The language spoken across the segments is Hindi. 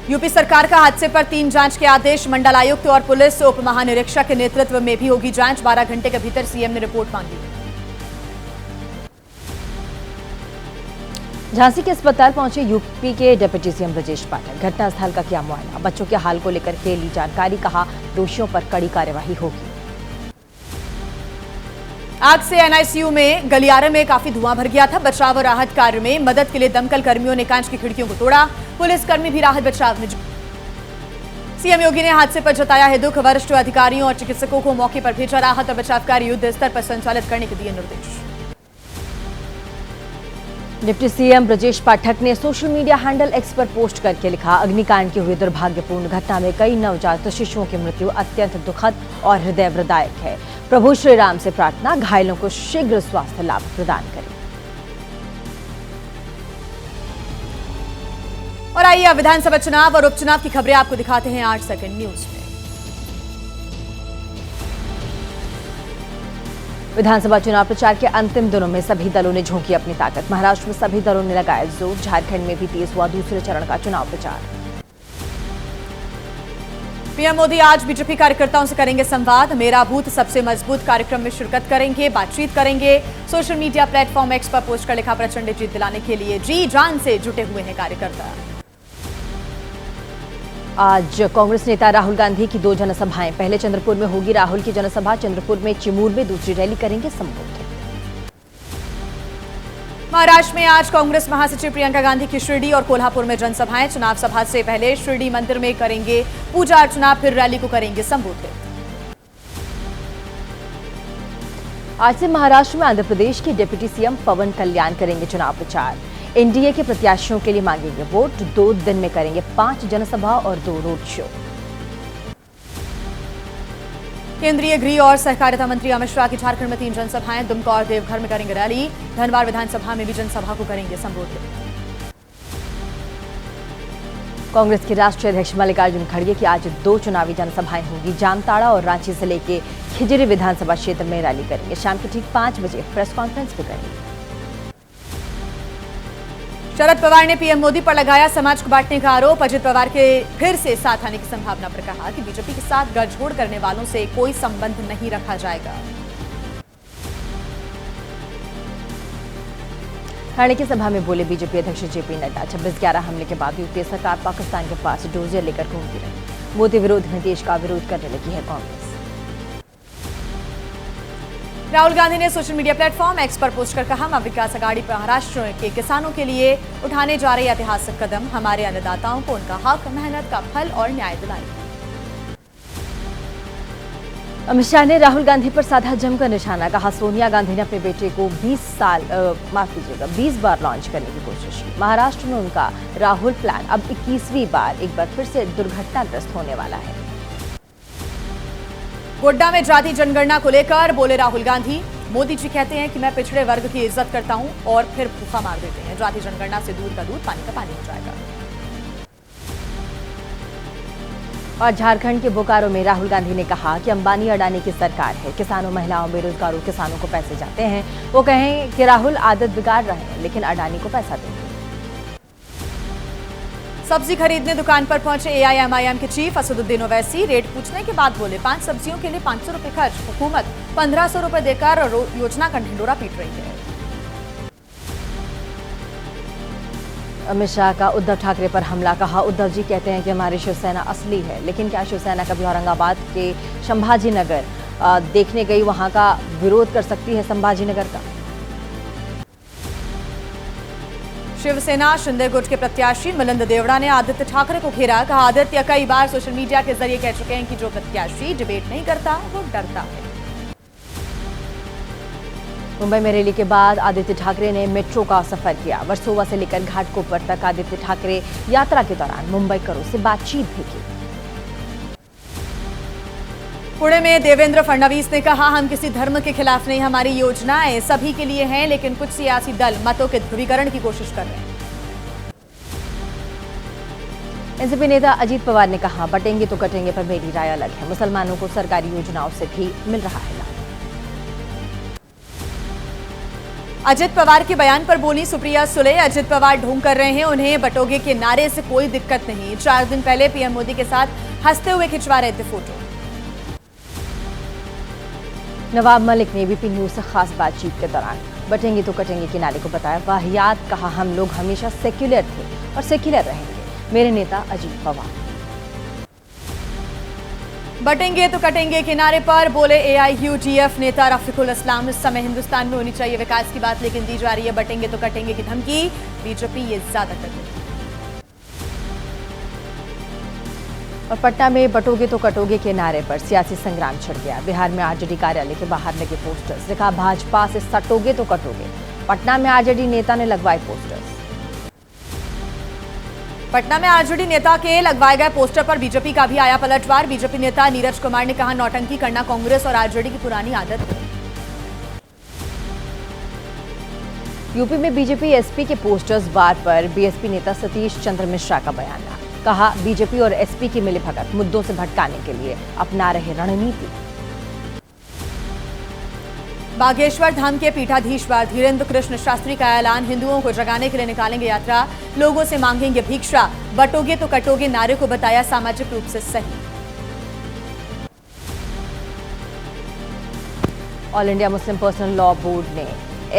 यूपी सरकार का हादसे पर 3 जांच के आदेश। मंडलायुक्त और पुलिस उप महानिरीक्षक के नेतृत्व में भी होगी जांच। 12 घंटे के भीतर सीएम ने रिपोर्ट मांगी। झांसी के अस्पताल पहुंचे यूपी के डिप्टी सीएम ब्रजेश पाठक। घटनास्थल का किया मुआयना, बच्चों के हाल को लेकर के ली जानकारी, कहा दोषियों पर कड़ी कार्यवाही होगी। आग से एनआईसीयू में गलियारे में काफी धुआं भर गया था। बचाव और राहत कार्य में मदद के लिए दमकल कर्मियों ने कांच की खिड़कियों को तोड़ा। पुलिसकर्मी भी राहत बचाव में। सीएम योगी ने हादसे पर जताया है दुख। वरिष्ठ अधिकारियों और चिकित्सकों को मौके पर भेजा। राहत और बचाव कार्य युद्ध स्तर पर संचालित करने के दिए निर्देश। डिप्टी सीएम ब्रजेश पाठक ने सोशल मीडिया हैंडल एक्स पर पोस्ट करके लिखा, अग्निकांड की हुई दुर्भाग्यपूर्ण घटना में कई नवजात शिशुओं की मृत्यु अत्यंत दुखद और हृदयवृदायक है। प्रभु श्री राम से प्रार्थना, घायलों को शीघ्र स्वास्थ्य लाभ प्रदान करें। और आइए विधानसभा चुनाव और उपचुनाव की खबरें आपको दिखाते हैं 8 सेकंड न्यूज में। विधानसभा चुनाव प्रचार के अंतिम दिनों में सभी दलों ने झोंकी अपनी ताकत। महाराष्ट्र में सभी दलों ने लगाया जोर। झारखंड में भी तेज हुआ दूसरे चरण का चुनाव प्रचार। पीएम मोदी आज बीजेपी कार्यकर्ताओं से करेंगे संवाद। मेरा बूथ सबसे मजबूत कार्यक्रम में शिरकत करेंगे, बातचीत करेंगे। सोशल मीडिया प्लेटफॉर्म एक्स पर पोस्ट कर लिखा, प्रचंड जीत दिलाने के लिए जी जान से जुटे हुए हैं कार्यकर्ता। आज कांग्रेस नेता राहुल गांधी की 2 जनसभाएं। पहले चंद्रपुर में होगी राहुल की जनसभा, चंद्रपुर में चिमूर में दूसरी रैली करेंगे संबोधित। महाराष्ट्र में आज कांग्रेस महासचिव प्रियंका गांधी की शिरडी और कोल्हापुर में जनसभाएं। चुनाव सभा से पहले शिरडी मंदिर में करेंगे पूजा अर्चना, फिर रैली को करेंगे संबोधित। आज से महाराष्ट्र में आंध्र प्रदेश के डिप्टी सीएम पवन कल्याण करेंगे चुनाव प्रचार। एनडीए के प्रत्याशियों के लिए मांगेंगे वोट। 2 दिन में करेंगे 5 जनसभा और 2 रोड शो। केंद्रीय गृह और सहकारिता मंत्री अमित शाह की झारखंड में 3 जनसभाएं। दुमका और देवघर में करेंगे रैली। धनबाद विधानसभा में भी जनसभा को करेंगे संबोधित। कांग्रेस के राष्ट्रीय अध्यक्ष मल्लिकार्जुन खड़गे की आज 2 चुनावी जनसभाएं होंगी। जामताड़ा और रांची जिले के खिजरी विधानसभा क्षेत्र में रैली करेंगे। शाम के ठीक 5 बजे प्रेस कॉन्फ्रेंस भी करेंगे। शरद पवार ने पीएम मोदी पर लगाया समाज को बांटने का आरोप। अजित पवार के फिर से साथ आने की संभावना पर कहा कि बीजेपी के साथ गठजोड़ करने वालों से कोई संबंध नहीं रखा जाएगा। हरियाणा की सभा में बोले बीजेपी अध्यक्ष जेपी नड्डा। 26/11 हमले के बाद यूपीए सरकार पाकिस्तान के पास डोजियर लेकर घूमती रही। मोदी विरोध में देश का विरोध करने लगी है कांग्रेस। राहुल गांधी ने सोशल मीडिया प्लेटफॉर्म एक्स पर पोस्ट कर कहा, महाविकास अघाड़ी महाराष्ट्र के किसानों के लिए उठाने जा रहे ऐतिहासिक कदम हमारे अन्नदाताओं को उनका हक, मेहनत का फल और न्याय दिलाएगा। अमित शाह ने राहुल गांधी पर साधा जमकर निशाना, कहा सोनिया गांधी ने अपने बेटे को 20 बार लॉन्च करने की कोशिश की। महाराष्ट्र में उनका राहुल प्लान अब 21वीं बार एक बार फिर से दुर्घटनाग्रस्त होने वाला है। गोड्डा में जाति जनगणना को लेकर बोले राहुल गांधी, मोदी जी कहते हैं कि मैं पिछड़े वर्ग की इज्जत करता हूं और फिर भूखा मार देते हैं। जाति जनगणना से दूध का दूध, पानी का पानी हो जाएगा। और झारखंड के बोकारो में राहुल गांधी ने कहा कि अंबानी अडानी की सरकार है, किसानों, महिलाओं, बेरोजगारों किसानों को पैसे जाते हैं। वो कहें कि राहुल आदत बिगाड़ रहे हैं लेकिन अडानी को पैसा देंगे। सब्जी खरीदने दुकान पर पहुंचे एआईएमआईएम के चीफ असदुद्दीन ओवैसी। रेट पूछने के बाद बोले 5 सब्जियों के लिए 500 रुपए खर्च, हुकूमत 1500 रुपए देकर योजना का ढिंडोरा पीट रही है। अमित शाह का उद्धव ठाकरे पर हमला, कहा उद्धव जी कहते हैं कि हमारी शिवसेना असली है, लेकिन क्या शिवसेना कभी औरंगाबाद के संभाजी नगर देखने गई, वहां का विरोध कर सकती है संभाजी नगर का? शिवसेना शिंदे गुट के प्रत्याशी मिलिंद देवड़ा ने आदित्य ठाकरे को घेरा, कहा आदित्य कई बार सोशल मीडिया के जरिए कह चुके हैं कि जो प्रत्याशी डिबेट नहीं करता वो डरता है। मुंबई में रैली के बाद आदित्य ठाकरे ने मेट्रो का सफर किया। वर्सोवा से लेकर घाटकोपर तक आदित्य ठाकरे यात्रा के दौरान मुंबईकरों से बातचीत भी की। पुणे में देवेंद्र फडणवीस ने कहा, हम किसी धर्म के खिलाफ नहीं, हमारी योजनाएं सभी के लिए हैं, लेकिन कुछ सियासी दल मतों के ध्रुवीकरण की कोशिश कर रहे हैं। एनसीपी नेता अजीत पवार ने कहा, बटेंगे तो कटेंगे पर मेरी राय अलग है, मुसलमानों को सरकारी योजनाओं से भी मिल रहा है लाभ। अजित पवार के बयान पर बोली सुप्रिया सुले, अजित पवार ढोंग कर रहे हैं, उन्हें बटोगे के नारे से कोई दिक्कत नहीं। 4 दिन पहले पीएम मोदी के साथ हंसते हुए खिंचवा रहे थे फोटो। नवाब मलिक ने एबीपी न्यूज से खास बातचीत के दौरान बटेंगे तो कटेंगे के नारे को बताया वाहियात। कहा, हम लोग हमेशा सेक्युलर थे और सेक्युलर रहेंगे। मेरे नेता अजित पवार। बटेंगे तो कटेंगे के नारे पर बोले एआईयूडीएफ नेता रफीकुल इस्लाम। इस समय हिंदुस्तान में होनी चाहिए विकास की बात, लेकिन दी जा रही है बटेंगे तो कटेंगे की धमकी। बीजेपी ये ज्यादा कर रही है। और पटना में बटोगे तो कटोगे के नारे पर सियासी संग्राम छिड़ गया। बिहार में आरजेडी कार्यालय के बाहर लगे पोस्टर्स, लिखा भाजपा से सटोगे तो कटोगे। पटना में आरजेडी नेता ने लगवाए पोस्टर्स। पटना में आरजेडी नेता के लगवाए गए पोस्टर पर बीजेपी का भी आया पलटवार। बीजेपी नेता नीरज कुमार ने कहा, नौटंकी करना कांग्रेस और आरजेडी की पुरानी आदत है। यूपी में बीजेपी एसपी के पोस्टर्स वार पर बीएसपी नेता सतीश चंद्र मिश्रा का बयान आया। कहा, बीजेपी और एसपी की मिलीभगत मुद्दों से भटकाने के लिए अपना रहे रणनीति। बागेश्वर धाम के पीठाधीश्वर धीरेन्द्र कृष्ण शास्त्री का ऐलान, हिंदुओं को जगाने के लिए निकालेंगे यात्रा, लोगों से मांगेंगे भिक्षा। बटोगे तो कटोगे नारे को बताया सामाजिक रूप से सही। All India Muslim personal law board ने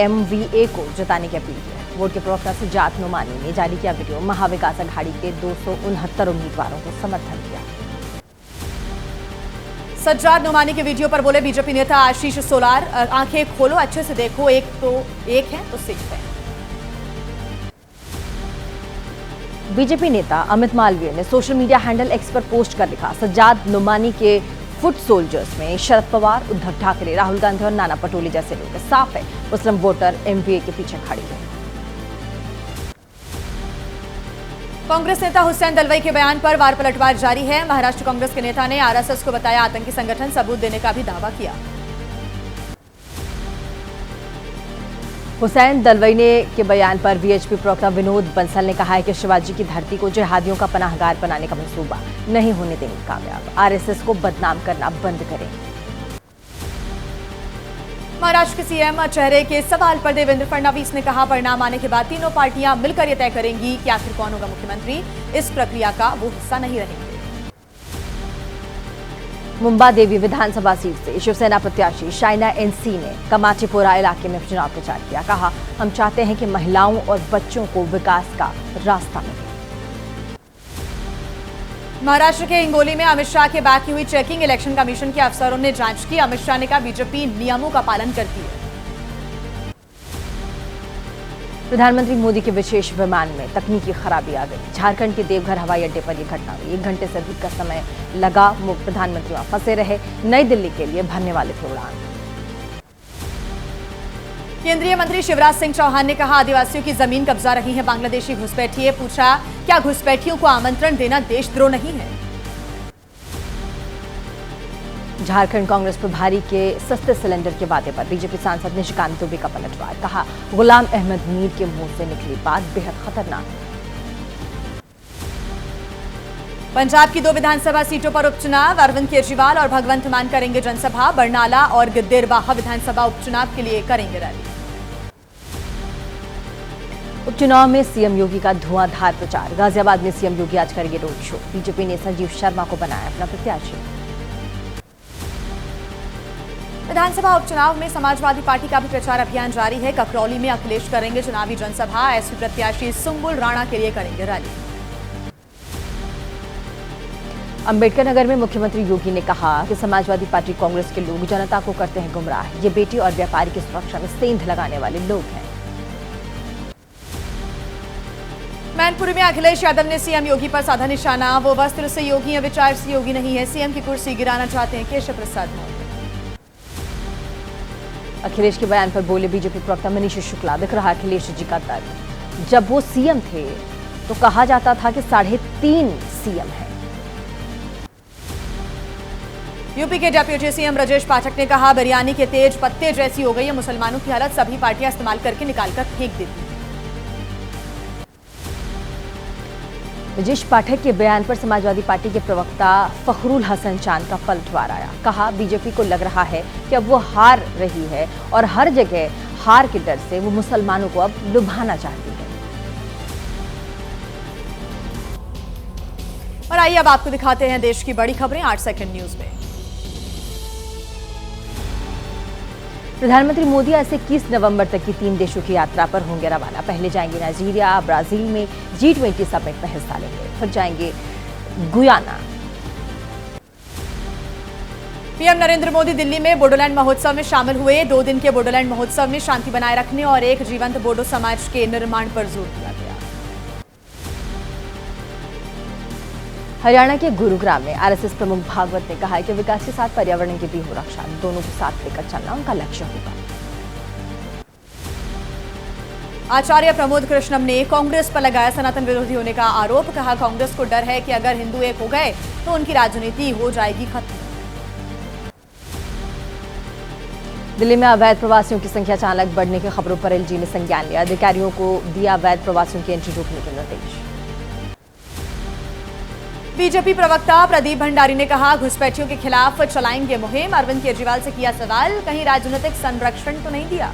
एमवीए को जताने की अपील की। बोर्ड के प्रवक्ता सुजात नोमानी ने जारी किया वीडियो। महाविकास अघाड़ी के 269 उम्मीदवारों को समर्थन दिया। सज्जाद नोमानी के वीडियो पर बोले बीजेपी नेता आशीष सोलार, आंखें खोलो, अच्छे से देखो, एक है तो सिर्फ है। बीजेपी नेता अमित मालवीय ने सोशल मीडिया हैंडल एक्स पर पोस्ट कर लिखा, सज्जाद नोमानी के फुट सोल्जर्स में शरद पवार, उद्धव ठाकरे, राहुल गांधी और नाना पटोले जैसे लोग। साफ है मुस्लिम वोटर एमवीए के पीछे खड़े हैं। कांग्रेस नेता हुसैन दलवाई के बयान पर वार पलटवार जारी है। महाराष्ट्र कांग्रेस के नेता ने आरएसएस को बताया आतंकी संगठन, सबूत देने का भी दावा किया। हुसैन दलवाई के बयान पर वीएचपी प्रवक्ता विनोद बंसल ने कहा है कि शिवाजी की धरती को जिहादियों का पनाहगार बनाने का मंसूबा नहीं होने देंगे कामयाब। आरएसएस को बदनाम करना बंद करें। महाराष्ट्र के सीएम चेहरे के सवाल पर देवेंद्र फडणवीस ने कहा, परिणाम आने के बाद तीनों पार्टियां मिलकर यह तय करेंगी कि आखिर कौन होगा मुख्यमंत्री। इस प्रक्रिया का वो हिस्सा नहीं रहेंगे। मुंबा देवी विधानसभा सीट से शिवसेना प्रत्याशी शाइना एनसी ने कमाचीपुरा इलाके में चुनाव प्रचार किया। कहा, हम चाहते हैं कि महिलाओं और बच्चों को विकास का रास्ता मिले। महाराष्ट्र के हिंगोली में अमित शाह के बैग की हुई चेकिंग, इलेक्शन कमीशन के अफसरों ने जांच की। अमित शाह ने कहा, बीजेपी नियमों का पालन करती है। प्रधानमंत्री मोदी के विशेष विमान में तकनीकी खराबी आ गई। झारखंड के देवघर हवाई अड्डे पर यह घटना हुई। 1 घंटे से अधिक का समय लगा। प्रधानमंत्री वहां फंसे रहे, नई दिल्ली के लिए भरने वाले थे उड़ान। केंद्रीय मंत्री शिवराज सिंह चौहान ने कहा, आदिवासियों की जमीन कब्जा रही है बांग्लादेशी घुसपैठिए। पूछा, क्या घुसपैठियों को आमंत्रण देना देशद्रोह नहीं है? झारखंड कांग्रेस प्रभारी के सस्ते सिलेंडर के वादे पर बीजेपी सांसद निशिकांत दुबे का पलटवार। कहा, गुलाम अहमद मीर के मुंह से निकली बात बेहद खतरनाक। पंजाब की 2 विधानसभा सीटों पर उपचुनाव, अरविंद केजरीवाल और भगवंत मान करेंगे जनसभा। बरनाला और गिद्देरवाहा विधानसभा उपचुनाव के लिए करेंगे रैली। उपचुनाव में सीएम योगी का धुआंधार प्रचार। गाजियाबाद में सीएम योगी आज करेंगे रोड शो। बीजेपी ने संजीव शर्मा को बनाया अपना प्रत्याशी। विधानसभा उपचुनाव में समाजवादी पार्टी का भी प्रचार अभियान जारी है। ककरौली में अखिलेश करेंगे चुनावी जनसभा। एसपी प्रत्याशी सुम्बुल राणा के लिए करेंगे रैली। अंबेडकर नगर में मुख्यमंत्री योगी ने कहा कि समाजवादी पार्टी कांग्रेस के लोग जनता को करते हैं गुमराह। ये बेटी और व्यापारी की सुरक्षा में सेंध लगाने वाले लोग हैं। मैनपुरी में अखिलेश यादव ने सीएम योगी पर साधा निशाना। वो वस्त्र से योगी है, विचार से योगी नहीं है। सीएम की कुर्सी गिराना चाहते हैं केशव प्रसाद मौर्य। अखिलेश के बयान पर बोले बीजेपी प्रवक्ता मनीष शुक्ला, दिख रहा अखिलेश जी का दर्द। जब वो सीएम थे तो कहा जाता था कि 3.5 सीएम है। यूपी के डेप्यूटी सीएम ब्रजेश पाठक ने कहा, बिरयानी के तेज पत्ते जैसी हो गई है मुसलमानों की हालत, सभी पार्टियां इस्तेमाल करके निकालकर फेंक देती हैं। ब्रजेश पाठक के बयान पर समाजवादी पार्टी के प्रवक्ता फखरुल हसन चांद का पलटवार आया। कहा, बीजेपी को लग रहा है कि अब वो हार रही है और हर जगह हार के डर से वो मुसलमानों को अब लुभाना चाहती है। और आइए अब आपको दिखाते हैं देश की बड़ी खबरें 8 सेकंड न्यूज में। प्रधानमंत्री मोदी आज से 21 नवंबर तक की 3 देशों की यात्रा पर होंगे रवाना। पहले जाएंगे नाइजीरिया, ब्राजील में G20 समिट में हिस्सा लेंगे, फिर जाएंगे गुयाना। पीएम नरेंद्र मोदी दिल्ली में बोडोलैंड महोत्सव में शामिल हुए। 2 दिन के बोडोलैंड महोत्सव में शांति बनाए रखने और एक जीवंत बोडो समाज के निर्माण पर जोर दिया गया। हरियाणा के गुरुग्राम में आरएसएस प्रमुख भागवत ने कहा है कि विकास के साथ पर्यावरण की भी हो रक्षा, दोनों को साथ लेकर चलना उनका लक्ष्य होगा। आचार्य प्रमोद कृष्णम ने कांग्रेस पर लगाया सनातन विरोधी होने का आरोप। कहा, कांग्रेस को डर है कि अगर हिंदू एक हो गए तो उनकी राजनीति हो जाएगी खत्म। दिल्ली में अवैध प्रवासियों की संख्या अचानक बढ़ने की खबरों पर एलजी ने संज्ञान लिया। अधिकारियों को दिया अवैध प्रवासियों की एंट्री रोकने के निर्देश। बीजेपी प्रवक्ता प्रदीप भंडारी ने कहा, घुसपैठियों के खिलाफ चलाएंगे मुहिम। अरविंद केजरीवाल से किया सवाल, कहीं राजनीतिक संरक्षण तो नहीं दिया।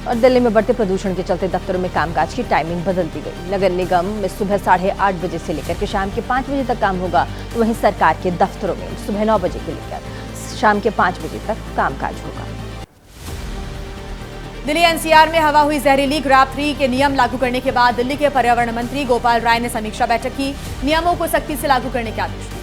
और दिल्ली में बढ़ते प्रदूषण के चलते दफ्तरों में कामकाज की टाइमिंग बदल दी गई। नगर निगम में सुबह 8:30 बजे से लेकर के शाम के 5 बजे तक काम होगा, तो वहीं सरकार के दफ्तरों में सुबह 9 बजे से लेकर शाम के 5 बजे तक कामकाज होगा। दिल्ली एनसीआर में हवा हुई जहरीली। ग्राफ 3 के नियम लागू करने के बाद दिल्ली के पर्यावरण मंत्री गोपाल राय ने समीक्षा बैठक की। नियमों को सख्ती से लागू करने के आदेश दिए।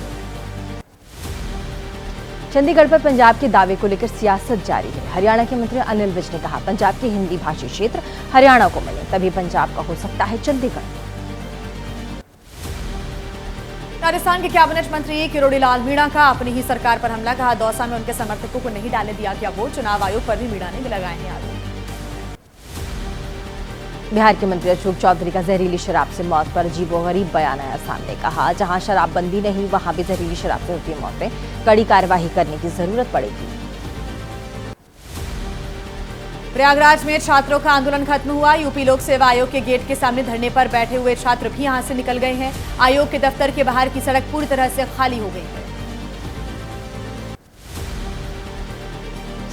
चंडीगढ़ पर पंजाब के दावे को लेकर सियासत जारी है। हरियाणा के मंत्री अनिल विज ने कहा, पंजाब के हिंदी भाषी क्षेत्र हरियाणा को मिले तभी पंजाब का हो सकता है चंडीगढ़। राजस्थान के कैबिनेट मंत्री किरोड़ी लाल मीणा का अपनी ही सरकार पर हमला। कहा, दौसा में उनके समर्थकों को नहीं डालने दिया गया वोट। चुनाव आयोग पर भी मीणा ने लगाए हैं आरोप। बिहार के मंत्री अशोक चौधरी का जहरीली शराब से मौत पर अजीबोगरीब बयान आया सामने। कहा, जहां शराबबंदी नहीं वहां भी जहरीली शराब से होती है मौतें, कड़ी कार्यवाही करने की जरूरत पड़ेगी। प्रयागराज में छात्रों का आंदोलन खत्म हुआ। यूपी लोक सेवा आयोग के गेट के सामने धरने पर बैठे हुए छात्र भी यहां से निकल गए हैं। आयोग के दफ्तर के बाहर की सड़क पूरी तरह से खाली हो गई है।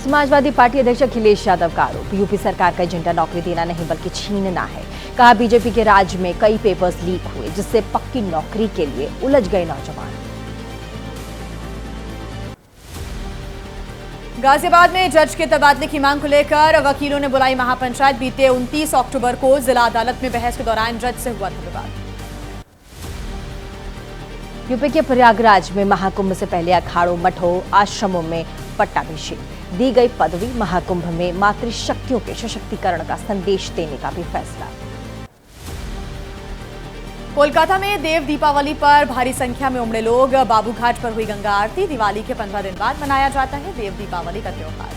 समाजवादी पार्टी अध्यक्ष अखिलेश यादव का आरोप, यूपी सरकार का एजेंडा नौकरी देना नहीं बल्कि छीनना है। कहा, बीजेपी के राज में कई पेपर्स लीक हुए जिससे पक्की नौकरी के लिए उलझ गए नौजवान। गाजियाबाद में जज के तबादले की मांग को लेकर वकीलों ने बुलाई महापंचायत। बीते 29 अक्टूबर को जिला अदालत में बहस के दौरान जज से हुआ था विवाद। यूपी के प्रयागराज में महाकुंभ से पहले अखाड़ों, मठों, आश्रमों में पट्टाभिषेक, दी गई पदवी। महाकुंभ में मातृशक्तियों के सशक्तिकरण का संदेश देने का भी फैसला। कोलकाता में देव दीपावली पर भारी संख्या में उमड़े लोग। बाबू घाट पर हुई गंगा आरती। दिवाली के 15 दिन बाद मनाया जाता है देव दीपावली का त्योहार।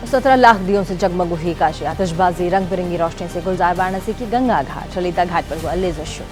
17 लाख दियों से जगमग हुई काशी। आतिशबाजी, रंग बिरंगी रोशनी से गुलजार। वाराणसी की गंगा घाट, ललिता घाट पर हुआ लेजर शो।